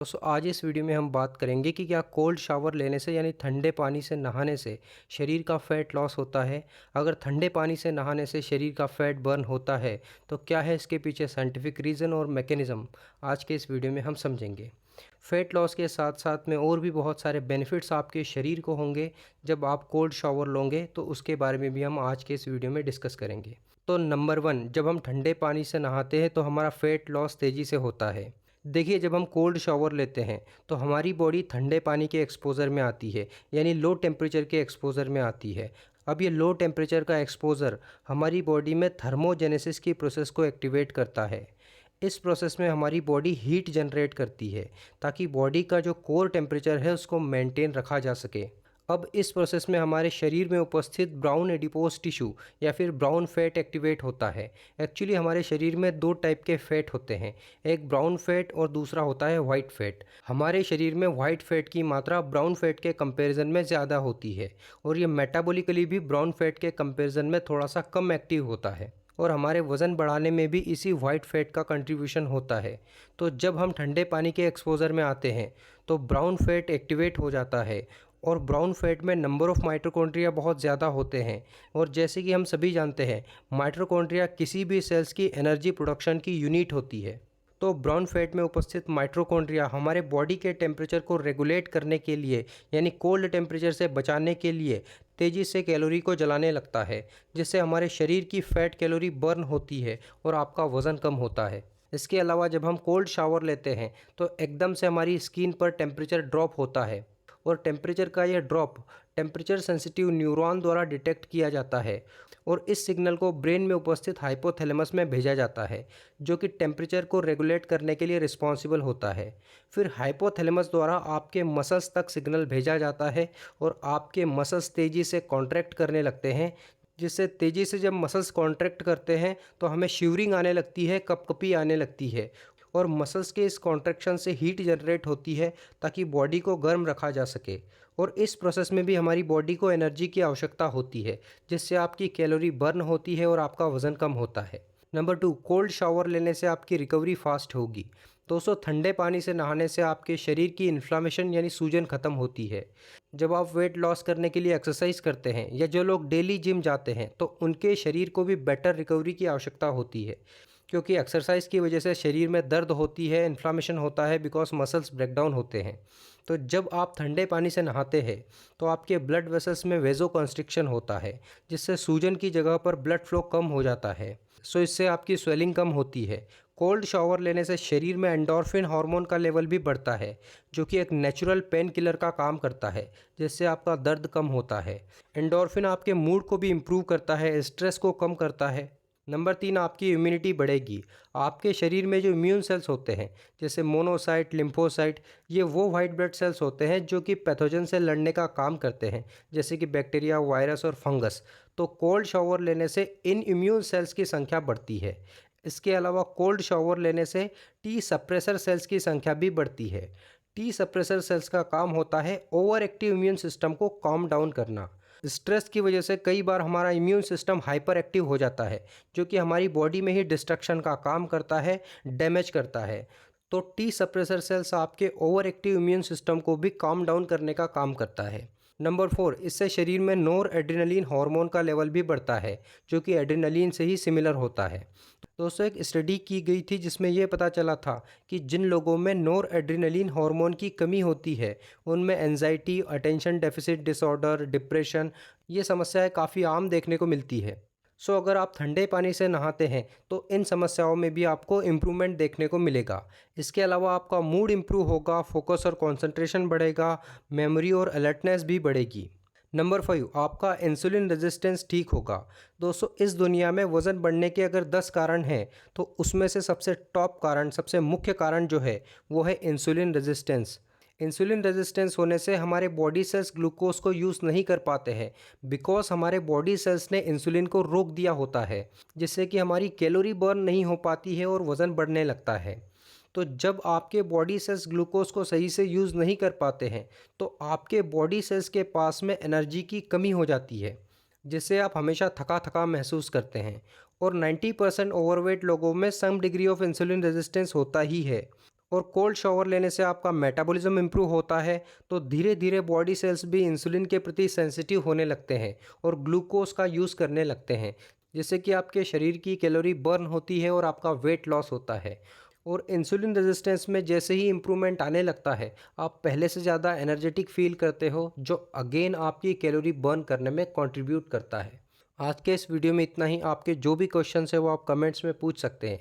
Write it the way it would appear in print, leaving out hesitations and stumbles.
दोस्तों आज इस वीडियो में हम बात करेंगे कि क्या कोल्ड शावर लेने से यानी ठंडे पानी से नहाने से शरीर का फैट लॉस होता है। अगर ठंडे पानी से नहाने से शरीर का फैट बर्न होता है तो क्या है इसके पीछे साइंटिफिक रीज़न और मैकेनिज़्म आज के इस वीडियो में हम समझेंगे। फैट लॉस के साथ साथ में और भी बहुत सारे बेनिफिट्स आपके शरीर को होंगे जब आप कोल्ड शावर लोगे, तो उसके बारे में भी हम आज के इस वीडियो में डिस्कस करेंगे। तो नंबर 1, जब हम ठंडे पानी से नहाते हैं तो हमारा फैट लॉस तेज़ी से होता है। देखिए, जब हम कोल्ड शावर लेते हैं तो हमारी बॉडी ठंडे पानी के एक्सपोज़र में आती है, यानी लो टेम्परेचर के एक्सपोज़र में आती है। अब ये लो टेम्परेचर का एक्सपोज़र हमारी बॉडी में थर्मोजेनेसिस की प्रोसेस को एक्टिवेट करता है। इस प्रोसेस में हमारी बॉडी हीट जनरेट करती है ताकि बॉडी का जो कोर टेम्परेचर है उसको मेंटेन रखा जा सके। अब इस प्रोसेस में हमारे शरीर में उपस्थित ब्राउन एडिपोज टिश्यू या फिर ब्राउन फैट एक्टिवेट होता है। एक्चुअली हमारे शरीर में दो टाइप के फैट होते हैं, एक ब्राउन फैट और दूसरा होता है वाइट फैट। हमारे शरीर में वाइट फैट की मात्रा ब्राउन फैट के कंपैरिजन में ज़्यादा होती है और ये मेटाबॉलिकली भी ब्राउन फैट के कंपैरिजन में थोड़ा सा कम एक्टिव होता है और हमारे वज़न बढ़ाने में भी इसी वाइट फैट का कंट्रीब्यूशन होता है। तो जब हम ठंडे पानी के एक्सपोज़र में आते हैं तो ब्राउन फैट एक्टिवेट हो जाता है और ब्राउन फैट में नंबर ऑफ़ माइटोकॉन्ड्रिया बहुत ज़्यादा होते हैं। और जैसे कि हम सभी जानते हैं, माइटोकॉन्ड्रिया किसी भी सेल्स की एनर्जी प्रोडक्शन की यूनिट होती है। तो ब्राउन फैट में उपस्थित माइटोकॉन्ड्रिया हमारे बॉडी के टेम्परेचर को रेगुलेट करने के लिए, यानी कोल्ड टेम्परेचर से बचाने के लिए तेज़ी से कैलोरी को जलाने लगता है, जिससे हमारे शरीर की फ़ैट कैलोरी बर्न होती है और आपका वज़न कम होता है। इसके अलावा जब हम कोल्ड शावर लेते हैं तो एकदम से हमारी स्किन पर टेम्परेचर ड्रॉप होता है और टेम्परेचर का यह ड्रॉप टेम्परेचर सेंसिटिव न्यूरॉन द्वारा डिटेक्ट किया जाता है और इस सिग्नल को ब्रेन में उपस्थित हाइपोथैलेमस में भेजा जाता है, जो कि टेम्परेचर को रेगुलेट करने के लिए रिस्पॉन्सिबल होता है। फिर हाइपोथैलेमस द्वारा आपके मसल्स तक सिग्नल भेजा जाता है और आपके मसल्स तेज़ी से कॉन्ट्रैक्ट करने लगते हैं, जिससे तेज़ी से जब मसल्स कॉन्ट्रैक्ट करते हैं तो हमें शिवरिंग आने लगती है, कपकपी आने लगती है और मसल्स के इस कॉन्ट्रैक्शन से हीट जनरेट होती है ताकि बॉडी को गर्म रखा जा सके। और इस प्रोसेस में भी हमारी बॉडी को एनर्जी की आवश्यकता होती है, जिससे आपकी कैलोरी बर्न होती है और आपका वज़न कम होता है। नंबर 2, कोल्ड शावर लेने से आपकी रिकवरी फास्ट होगी। दोस्तों, ठंडे पानी से नहाने से आपके शरीर की इन्फ्लामेशन यानी सूजन खत्म होती है। जब आप वेट लॉस करने के लिए एक्सरसाइज करते हैं या जो लोग डेली जिम जाते हैं तो उनके शरीर को भी बेटर रिकवरी की आवश्यकता होती है, क्योंकि एक्सरसाइज की वजह से शरीर में दर्द होती है, इन्फ्लामेशन होता है, बिकॉज मसल्स ब्रेकडाउन होते हैं। तो जब आप ठंडे पानी से नहाते हैं तो आपके ब्लड वेसल्स में वेजो कंस्ट्रिक्शन होता है, जिससे सूजन की जगह पर ब्लड फ्लो कम हो जाता है। सो इससे आपकी स्वेलिंग कम होती है। कोल्ड शावर लेने से शरीर में एंडोर्फिन हार्मोन का लेवल भी बढ़ता है, जो कि एक नेचुरल पेन किलर का काम करता है, जिससे आपका दर्द कम होता है। एंडोर्फिन आपके मूड को भी इम्प्रूव करता है, स्ट्रेस को कम करता है। नंबर 3, आपकी इम्यूनिटी बढ़ेगी। आपके शरीर में जो इम्यून सेल्स होते हैं, जैसे मोनोसाइट, लिम्फोसाइट, ये वो वाइट ब्लड सेल्स होते हैं जो कि पैथोजन से लड़ने का काम करते हैं, जैसे कि बैक्टीरिया, वायरस और फंगस। तो कोल्ड शावर लेने से इन इम्यून सेल्स की संख्या बढ़ती है। इसके अलावा कोल्ड शावर लेने से टी सप्रेसर सेल्स की संख्या भी बढ़ती है। टी सप्रेसर सेल्स का काम होता है ओवर एक्टिव इम्यून सिस्टम को काम डाउन करना। स्ट्रेस की वजह से कई बार हमारा इम्यून सिस्टम हाइपर एक्टिव हो जाता है, जो कि हमारी बॉडी में ही डिस्ट्रक्शन का काम करता है, डैमेज करता है। तो टी सप्रेसर सेल्स आपके ओवर एक्टिव इम्यून सिस्टम को भी काम डाउन करने का काम करता है। नंबर 4, इससे शरीर में नोर एड्रेनलिन हार्मोन का लेवल भी बढ़ता है, जो कि एड्रेनलिन से ही सिमिलर होता है। दोस्तों, एक स्टडी की गई थी जिसमें यह पता चला था कि जिन लोगों में नोर एड्रेनलिन हार्मोन की कमी होती है उनमें anxiety, attention deficit disorder, depression, ये समस्याएं काफ़ी आम देखने को मिलती है। सो अगर आप ठंडे पानी से नहाते हैं तो इन समस्याओं में भी आपको इम्प्रूवमेंट देखने को मिलेगा। इसके अलावा आपका मूड इम्प्रूव होगा, फोकस और कंसंट्रेशन बढ़ेगा, मेमोरी और अलर्टनेस भी बढ़ेगी। नंबर 5, आपका इंसुलिन रेजिस्टेंस ठीक होगा। दोस्तों, इस दुनिया में वज़न बढ़ने के अगर 10 कारण हैं तो उसमें से सबसे टॉप कारण, सबसे मुख्य कारण जो है वो है इंसुलिन रेजिस्टेंस। इंसुलिन रेजिस्टेंस होने से हमारे बॉडी सेल्स ग्लूकोज को यूज़ नहीं कर पाते हैं, बिकॉज हमारे बॉडी सेल्स ने इंसुलिन को रोक दिया होता है, जिससे कि हमारी कैलोरी बर्न नहीं हो पाती है और वज़न बढ़ने लगता है। तो जब आपके बॉडी सेल्स ग्लूकोज को सही से यूज़ नहीं कर पाते हैं तो आपके बॉडी सेल्स के पास में एनर्जी की कमी हो जाती है, जिससे आप हमेशा थका थका महसूस करते हैं। और 90% ओवरवेट लोगों में some degree of insulin resistance होता ही है। और कोल्ड शावर लेने से आपका मेटाबॉलिज्म इम्प्रूव होता है, तो धीरे धीरे बॉडी सेल्स भी इंसुलिन के प्रति सेंसिटिव होने लगते हैं और ग्लूकोज का यूज़ करने लगते हैं, जिससे कि आपके शरीर की कैलोरी बर्न होती है और आपका वेट लॉस होता है। और इंसुलिन रेजिस्टेंस में जैसे ही इम्प्रूवमेंट आने लगता है, आप पहले से ज़्यादा एनर्जेटिक फील करते हो, जो अगेन आपकी कैलोरी बर्न करने में कंट्रीब्यूट करता है। आज के इस वीडियो में इतना ही। आपके जो भी क्वेश्चंस है वो आप कमेंट्स में पूछ सकते हैं।